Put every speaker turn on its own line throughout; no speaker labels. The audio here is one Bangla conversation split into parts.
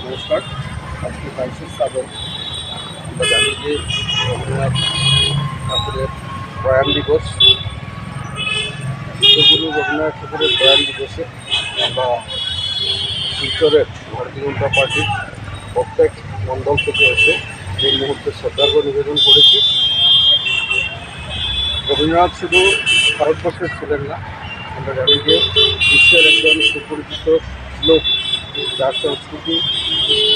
নমস্কার। আজকে 22শে শ্রাবণ। আমরা জানি যে রবীন্দ্রনাথ ঠাকুরের প্রয়াণ দিবস। বিশ্বগুরু রবীন্দ্রনাথ ঠাকুরের প্রয়াণ দিবসে আমরা শিলচরের ভারতীয় জনতা পার্টির প্রত্যেক মণ্ডল থেকে এসে এই মুহূর্তে শ্রদ্ধার্ঘ্য নিবেদন করেছি। রবীন্দ্রনাথ শুধু ভারতবর্ষের ছিলেন না, আমরা জানি যে বিশ্বের একজন সুপরিচিত লোক, যার সংস্কৃতি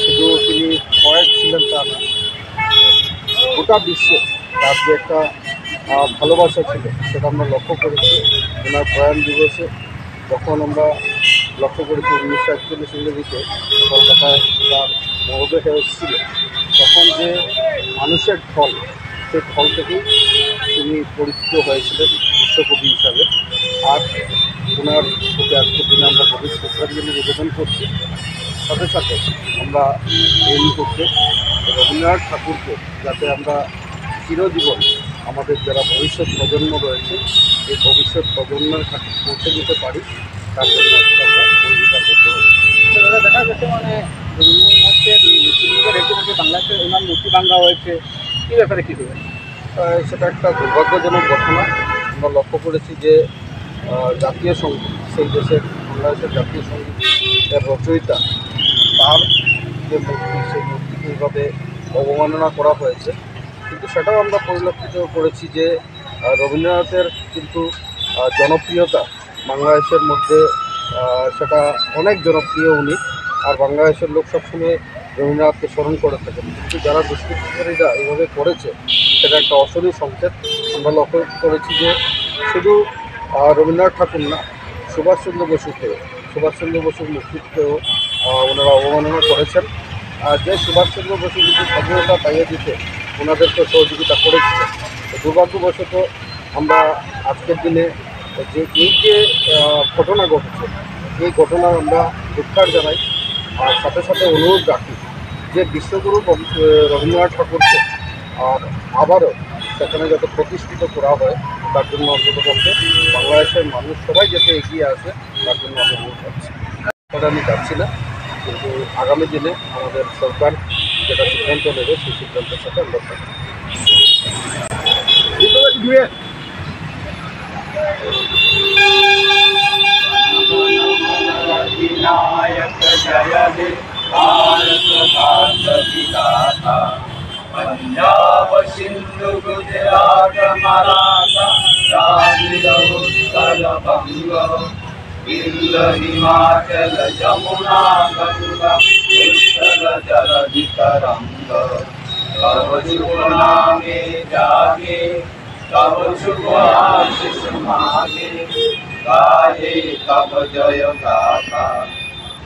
শুধু তিনি পয়েট ছিলেন তা না, গোটা বিশ্বে তার যে একটা ভালোবাসা ছিল সেটা আমরা লক্ষ্য করেছি ওনার প্রয়াণ দিবসে। যখন আমরা লক্ষ্য করেছি 1941 ইংরেজিতে কলকাতায় তার মরদেহ এসেছিল, তখন যে মানুষের ঢল, সেই ঢল থেকেই তিনি পরিচিত হয়েছিলেন বিশ্বকবি হিসাবে। আর ওনার প্রতি আজকের দিনে আমরা গভীর শ্রদ্ধাঞ্জলি নিবেদন করছি। সাথে সাথে আমরা এই মুহূর্তে রবীন্দ্রনাথ ঠাকুরকে যাতে আমরা চিরজীবন আমাদের যারা ভবিষ্যৎ প্রজন্ম রয়েছে এই ভবিষ্যৎ প্রজন্মের কাছে পৌঁছে দিতে পারি, তার জন্য আমরা অঙ্গীকার করতে হবে।
দেখা যাচ্ছে মানে রবীন্দ্রনাথের মৃত্যুর রেখে বাংলাদেশে ওনার মূর্তি ভাঙা হয়েছে, কী ব্যাপারে কী হবে?
সেটা একটা দুর্ভাগ্যজনক ঘটনা। আমরা লক্ষ্য করেছি যে জাতীয় সঙ্গীত, সেই দেশের বাংলাদেশের জাতীয় সঙ্গীতের রচয়িতা, তার যে মূর্তি, সেই মূর্তিকে এইভাবে অবমাননা করা হয়েছে। কিন্তু সেটাও আমরা পরিলক্ষিত করেছি যে রবীন্দ্রনাথের কিন্তু জনপ্রিয়তা বাংলাদেশের মধ্যে সেটা অনেক জনপ্রিয় উনি, আর বাংলাদেশের লোক সবসময় রবীন্দ্রনাথকে স্মরণ করে থাকেন। কিন্তু যারা দুষ্কৃতিকারীরা এইভাবে করেছে সেটা একটা অশনি সংকেত। আমরা লক্ষ্য করেছি যে শুধু রবীন্দ্রনাথ ঠাকুর না, সুভাষচন্দ্র বসুর মূর্তিতেও ওনারা অবমাননা করেছেন। আর যে সুভাষচন্দ্র বসু কিন্তু স্বাধীনতা পাইয়ে দিতে ওনাদেরকে সহযোগিতা করেছিলেন। দুর্ভাগ্যবশত আমরা আজকের দিনে যে ঘটনা ঘটেছে, এই ঘটনার আমরা ধিক্কার জানাই। আর সাথে সাথে অনুরোধ রাখি যে বিশ্বগুরু রবীন্দ্রনাথ ঠাকুরকে আর আবারও সেখানে যাতে প্রতিষ্ঠিত করা হয়, তার জন্য অন্ততপক্ষে বাংলাদেশের মানুষ সবাই যাতে এগিয়ে আসে, তার জন্য আমি অনুরোধ করছি। সেটা আমি যাচ্ছি না, কিন্তু আগামী দিনে আমাদের সরকার যেটা সিদ্ধান্ত নেবে সেই সিদ্ধান্তের সাথে আমরা থাকবো।
पंजाब सिंधु गुजरात मराठा द्राविड़ उत्कल बंग विंध्य हिमाचल जमुना गंगा उत्कल जलधि तरंग। कब शुभ नामे जागे, कब शुभ आशीष मागे, गाये कब जय गाथा।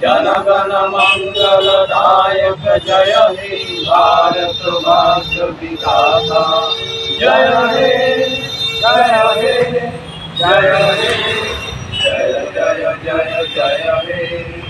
जनगण मंगलदायक जय हे भारत भाग्य विधाता। जय हे जय हे जय हे जय जय जय जय हे।